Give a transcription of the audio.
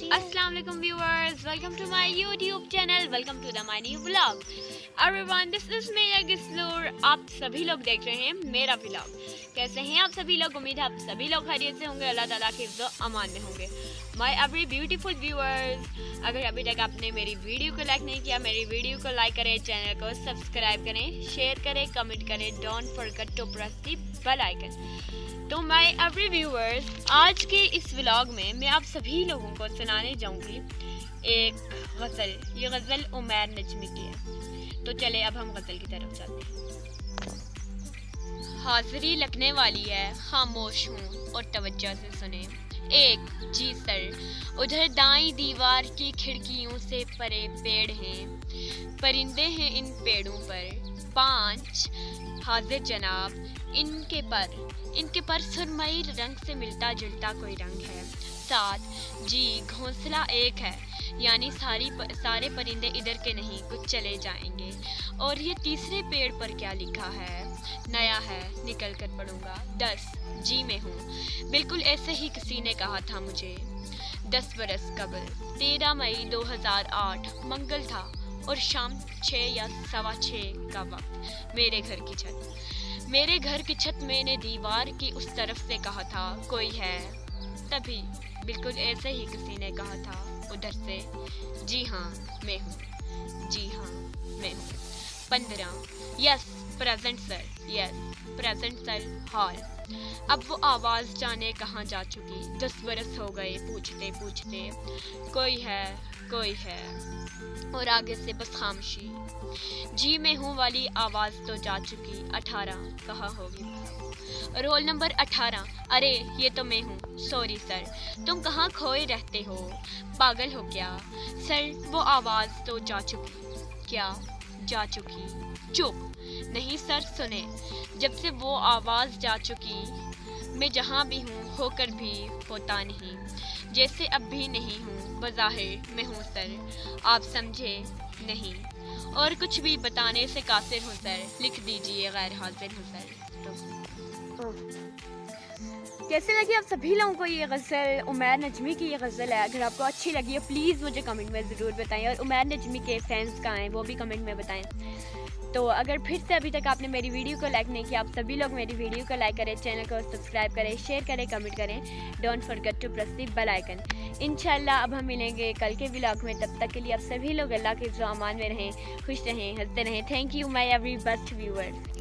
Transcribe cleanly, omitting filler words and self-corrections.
अस्सलाम वालेकुम viewers, welcome to my YouTube channel, welcome to the my new vlog. Everyone, this is me गिस्लूर। आप सभी लोग देख रहे हैं मेरा व्लॉग। कैसे हैं आप सभी लोग? उम्मीद है आप सभी लोग खैरियत से होंगे, अल्लाह ताला के हिफ्ज़ अमान में होंगे। माय एवरी ब्यूटीफुल व्यूअर्स, अगर अभी तक आपने मेरी वीडियो को लाइक नहीं किया, मेरी वीडियो को लाइक करें, चैनल को सब्सक्राइब करें, शेयर करें, कमेंट करें, don't forget to press the bell icon. तो माय एवरी व्यूअर्स, आज के इस व्लॉग में मैं आप सभी लोगों को सुनाने जाऊंगी एक गज़ल। ये गज़ल उमैर नजमी की है। तो चले अब हम गज़ल की तरफ चलते हैं। हाज़िरी लगने वाली है, खामोश हूँ और तवज्जो से सुने। एक जी सर, उधर दाईं दीवार की खिड़कियों से परे पेड़ हैं, परिंदे हैं इन पेड़ों पर। 5 हाजिर जनाब, इनके पर सुरमई रंग से मिलता जुलता कोई रंग है। 7 जी, घोंसला एक है, यानी सारे परिंदे इधर के नहीं, कुछ चले जाएंगे। और ये तीसरे पेड़ पर क्या लिखा है? नया है, निकल कर पढ़ूंगा। 10 जी मैं हूँ, बिल्कुल ऐसे ही किसी ने कहा था मुझे 10 बरस कबल। 13 मई 2008 मंगल था और शाम 6 या सवा 6 का वक्त। मेरे घर की छत मैंने दीवार की उस तरफ से कहा था कोई है, तभी बिल्कुल ऐसे ही किसी ने कहा था उधर से, जी हाँ मैं हूँ, जी हाँ मैं हूँ। 15 yes present sir, yes present sir hall. अब वो आवाज़ जाने कहाँ जा चुकी। 10 बरस हो गए पूछते पूछते, कोई है, और आगे से बस खामोशी। जी मैं हूँ वाली आवाज़ तो जा चुकी। 18 कहाँ होगी? रोल नंबर 18, अरे ये तो मैं हूँ, सॉरी सर, तुम कहाँ खोए रहते हो, पागल हो क्या? सर वो आवाज़ तो जा चुकी। क्या जा चुकी? चुप, नहीं सर सुने, जब से वो आवाज़ जा चुकी, मैं जहाँ भी हूँ होकर भी होता नहीं, जैसे अब भी नहीं हूँ, बज़ाहिर मैं हूँ सर, आप समझे नहीं, और कुछ भी बताने से कासिर हूँ सर, लिख दीजिए गैर हाजिर हूँ सर। कैसे लगी आप सभी लोगों को ये गज़ल? उमैर नजमी की ये गज़ल है। अगर आपको अच्छी लगी है प्लीज़ मुझे कमेंट में ज़रूर बताएं, और उमैर नजमी के फैंस कहाँ हैं वो भी कमेंट में बताएं। तो अगर फिर से अभी तक आपने मेरी वीडियो को लाइक नहीं किया, आप सभी लोग मेरी वीडियो को लाइक करें, चैनल को सब्सक्राइब करें, शेयर करें, कमेंट करें, don't forget to press the bell icon. इंशाल्लाह अब हम मिलेंगे कल के व्लॉग में। तब तक के लिए आप सभी लोग अल्लाह के अमान में रहें, खुश रहें, हंसते रहें। Thank you my every best viewers.